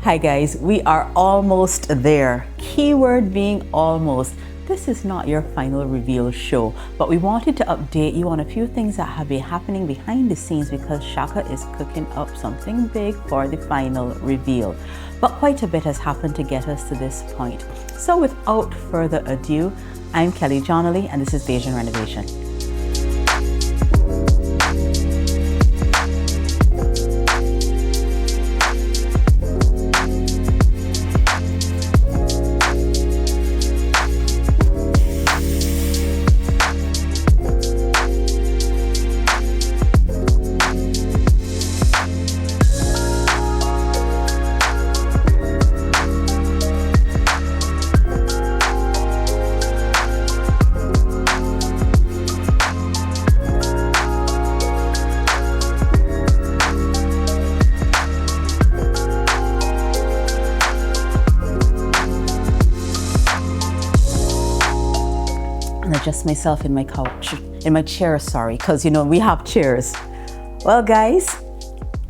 Hi guys, we are almost there. Keyword being almost. This is not your final reveal show, but we wanted to update you on a few things that have been happening behind the scenes because Shaka is cooking up something big for the final reveal. But quite a bit has happened to get us to this point. So without further ado, I'm Kelly Johnley and this is Bajan Renovation. Adjust myself in my chair, because we have chairs. Well guys,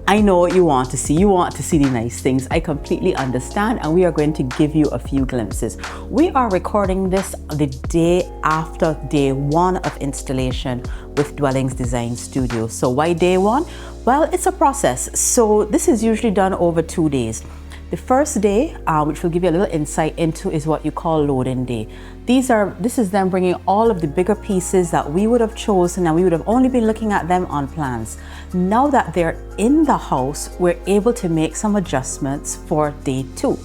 I know what you want to see. You want to see the nice things. I completely understand, and we are going to give you a few glimpses. We are recording this the day after day one of installation with Dwellings Design Studio. So why day one? Well, it's a process. So this is usually done over 2 days. The first day, which will give you a little insight into, is what you call loading day. This is them bringing all of the bigger pieces that we would have chosen, and we would have only been looking at them on plans. Now that they're in the house, we're able to make some adjustments for day two.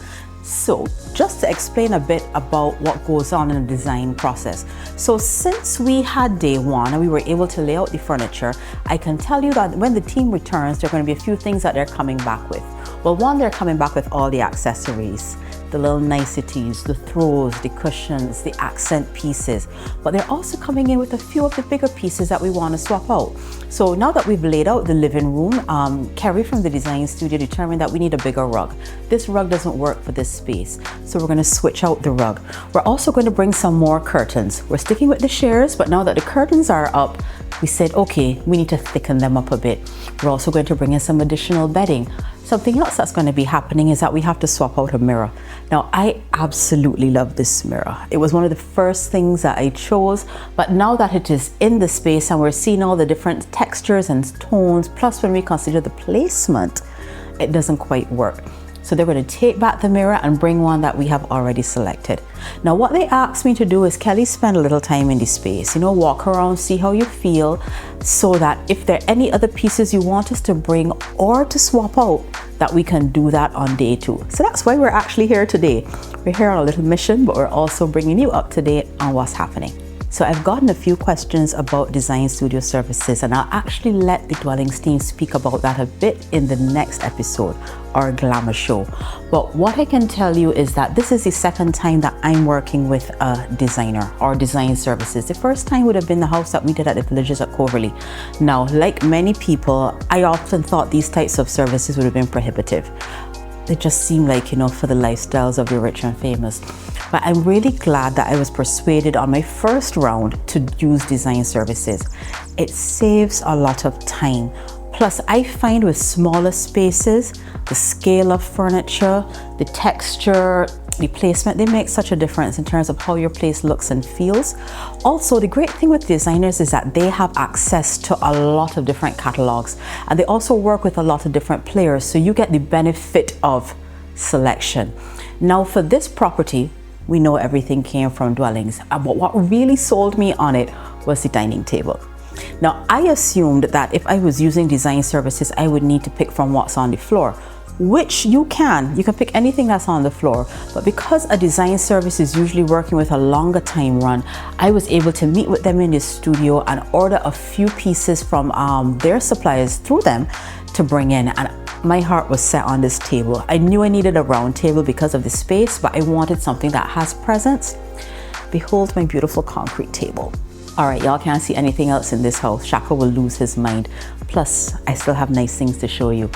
So just to explain a bit about what goes on in the design process. So since we had day one and we were able to lay out the furniture, I can tell you that when the team returns, there are going to be a few things that they're coming back with. Well, one, they're coming back with all the accessories, the little niceties, the throws, the cushions, the accent pieces, but they're also coming in with a few of the bigger pieces that we want to swap out. So now that we've laid out the living room, Kerry from the design studio determined that we need a bigger rug. This rug doesn't work for this space, so we're going to switch out the rug. We're also going to bring some more curtains. We're sticking with the chairs, but now that the curtains are up, we said, okay, we need to thicken them up a bit. We're also going to bring in some additional bedding. Something else that's going to be happening is that we have to swap out a mirror. Now, I absolutely love this mirror. It was one of the first things that I chose, but now that it is in the space and we're seeing all the different textures and tones, plus when we consider the placement, it doesn't quite work. So they're going to take back the mirror and bring one that we have already selected. Now, what they asked me to do is, Kelly, spend a little time in the space, walk around, see how you feel, so that if there are any other pieces you want us to bring or to swap out, that we can do that on day two. So that's why we're actually here today. We're here on a little mission, but we're also bringing you up to date on what's happening. So I've gotten a few questions about design studio services, and I'll actually let the Dwellings team speak about that a bit in the next episode, our glamour show. But what I can tell you is that this is the second time that I'm working with a designer or design services. The first time would have been the house that we did at the Villages at Coverley. Now, like many people, I often thought these types of services would have been prohibitive. They just seem like, for the lifestyles of the rich and famous. But I'm really glad that I was persuaded on my first round to use design services. It saves a lot of time. Plus, I find with smaller spaces, the scale of furniture, the texture, the placement, they make such a difference in terms of how your place looks and feels. Also, the great thing with designers is that they have access to a lot of different catalogs, and they also work with a lot of different players, so you get the benefit of selection. Now, for this property, we know everything came from Dwellings, but what really sold me on it was the dining table. Now, I assumed that if I was using design services, I would need to pick from what's on the floor, which you can pick anything that's on the floor. But because a design service is usually working with a longer time run, I was able to meet with them in the studio and order a few pieces from their suppliers through them to bring in. And my heart was set on this table. I knew I needed a round table because of the space, but I wanted something that has presence. Behold my beautiful concrete table. All right, y'all can't see anything else in this house. Shaka will lose his mind. Plus, I still have nice things to show you.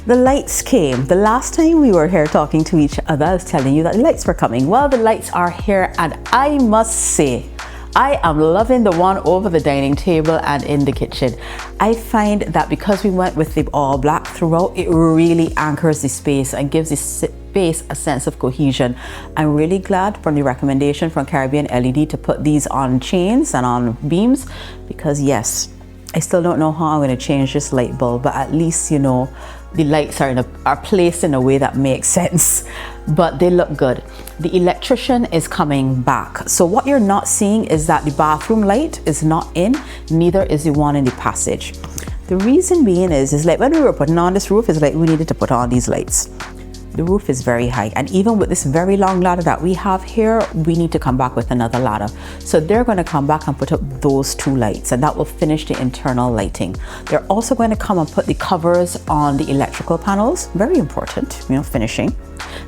The lights came. The last time we were here talking to each other, I was telling you that the lights were coming. Well, the lights are here, and I must say, I am loving the one over the dining table and in the kitchen. I find that because we went with the all black throughout, it really anchors the space and gives the space a sense of cohesion. I'm really glad from the recommendation from Caribbean LED to put these on chains and on beams, because yes, I still don't know how I'm going to change this light bulb, but at least, you know, the lights are placed in a way that makes sense, but they look good. The electrician is coming back. So what you're not seeing is that the bathroom light is not in, neither is the one in the passage. The reason being is like when we were putting on this roof, it's like we needed to put on these lights. The roof is very high, and even with this very long ladder that we have here, we need to come back with another ladder. So they're going to come back and put up those 2 lights, and that will finish the internal lighting. They're also going to come and put the covers on the electrical panels, very important, you know, finishing.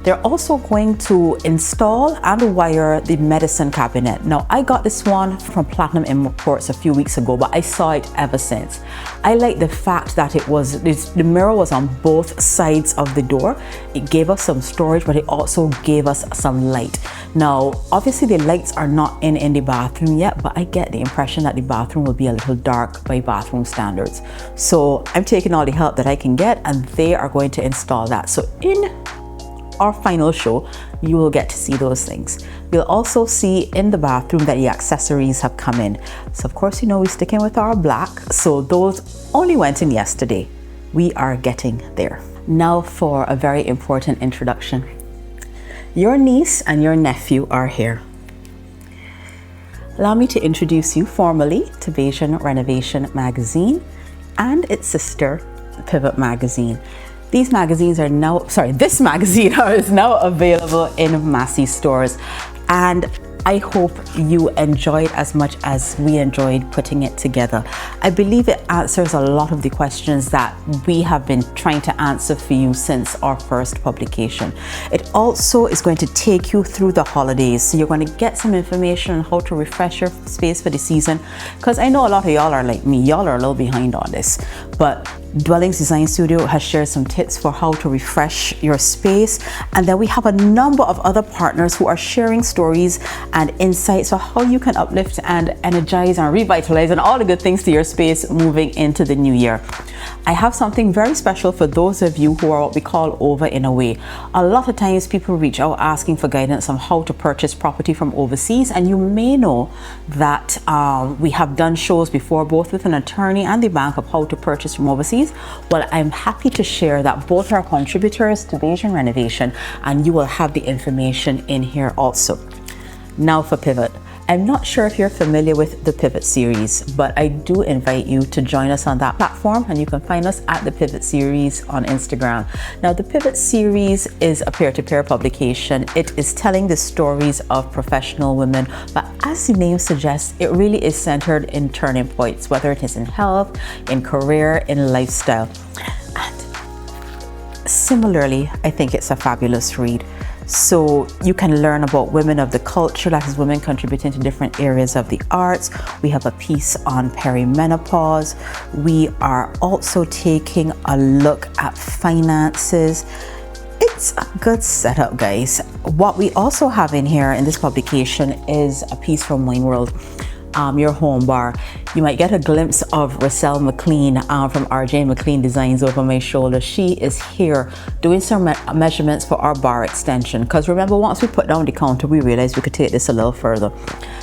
They're also going to install and wire the medicine cabinet. Now, I got this one from Platinum Imports a few weeks ago, but I saw it ever since. I like the fact that the mirror was on both sides of the door. It gave us some storage, but it also gave us some light. Now, obviously the lights are not in the bathroom yet, but I get the impression that the bathroom will be a little dark by bathroom standards. So I'm taking all the help that I can get, and they are going to install that. So in our final show, you will get to see those things. You'll also see in the bathroom that the accessories have come in. So of course, you know, we're sticking with our black. So those only went in yesterday. We are getting there. Now for a very important introduction. Your niece and your nephew are here. Allow me to introduce you formally to Bajan Renovation magazine and its sister, Pivot magazine. These magazines are now, this magazine is now available in Massy stores, and I hope you enjoyed as much as we enjoyed putting it together. I believe it answers a lot of the questions that we have been trying to answer for you since our first publication. It also is going to take you through the holidays, so you're going to get some information on how to refresh your space for the season, because I know a lot of y'all are like me, y'all are a little behind on this, but Dwellings Design Studio has shared some tips for how to refresh your space, and then we have a number of other partners who are sharing stories and insights for how you can uplift and energize and revitalize and all the good things to your space moving into the new year. I have something very special for those of you who are what we call over in a way. A lot of times people reach out asking for guidance on how to purchase property from overseas, and you may know that we have done shows before, both with an attorney and the bank, of how to purchase from overseas. Well, I'm happy to share that both are contributors to Bajan Renovation, and you will have the information in here also. Now for Pivot. I'm not sure if you're familiar with the Pivot series, but I do invite you to join us on that platform, and you can find us at the Pivot series on Instagram. Now, the Pivot series is a peer-to-peer publication. It is telling the stories of professional women, but as the name suggests, it really is centered in turning points, whether it is in health, in career, in lifestyle. And similarly, I think it's a fabulous read. So you can learn about women of the culture, that is women contributing to different areas of the arts. We have a piece on perimenopause. We are also taking a look at finances. It's a good setup, guys. What we also have in here in this publication is a piece from Wine World. Your home bar. You might get a glimpse of Rochelle McLean from RJ McLean Designs over my shoulder. She is here doing some measurements for our bar extension, because remember, once we put down the counter, we realized we could take this a little further.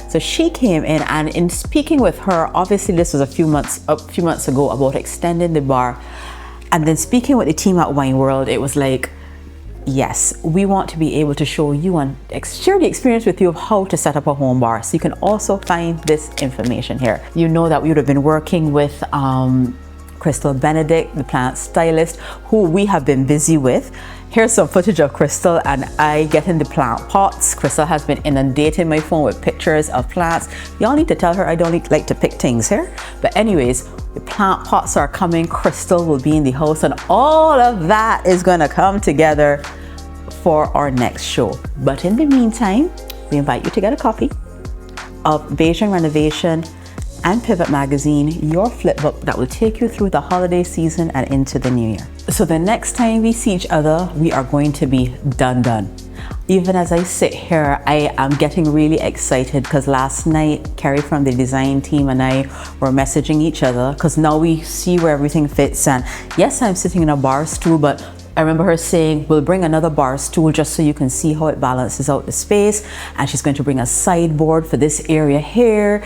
So she came in, and in speaking with her, obviously this was a few months ago, about extending the bar, and then speaking with the team at Wine World, it was like, yes, we want to be able to show you and share the experience with you of how to set up a home bar. So you can also find this information here. You know that we would have been working with Crystal Benedict, the plant stylist, who we have been busy with. Here's some footage of Crystal and I getting the plant pots. Crystal has been inundating my phone with pictures of plants. Y'all need to tell her I don't like to pick things here. But anyways, the plant pots are coming. Crystal will be in the house, and all of that is gonna come together for our next show. But in the meantime, we invite you to get a copy of Bajan Renovation and Pivot magazine, your flip book that will take you through the holiday season and into the new year. So the next time we see each other, we are going to be done. Even as I sit here, I am getting really excited because last night Kerry from the design team and I were messaging each other because now we see where everything fits. And yes, I'm sitting in a bar stool, but I remember her saying we'll bring another bar stool just so you can see how it balances out the space. And she's going to bring a sideboard for this area here.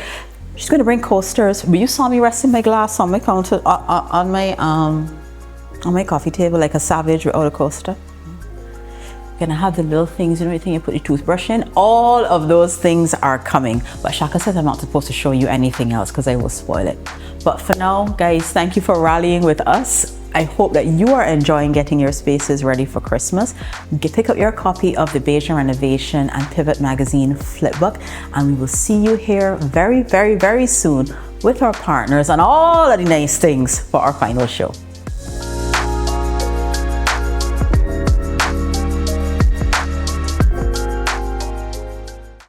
She's going to bring coasters. But you saw me resting my glass on my counter, on my coffee table like a savage without a coaster. Gonna have the little things, you know, you put your toothbrush in. All of those things are coming. But Shaka says I'm not supposed to show you anything else because I will spoil it. But for now, guys, thank you for rallying with us. I hope that you are enjoying getting your spaces ready for Christmas. Pick up your copy of the Bajan Renovation and Pivot Magazine flipbook, and we will see you here very, very, very soon with our partners and all of the nice things for our final show.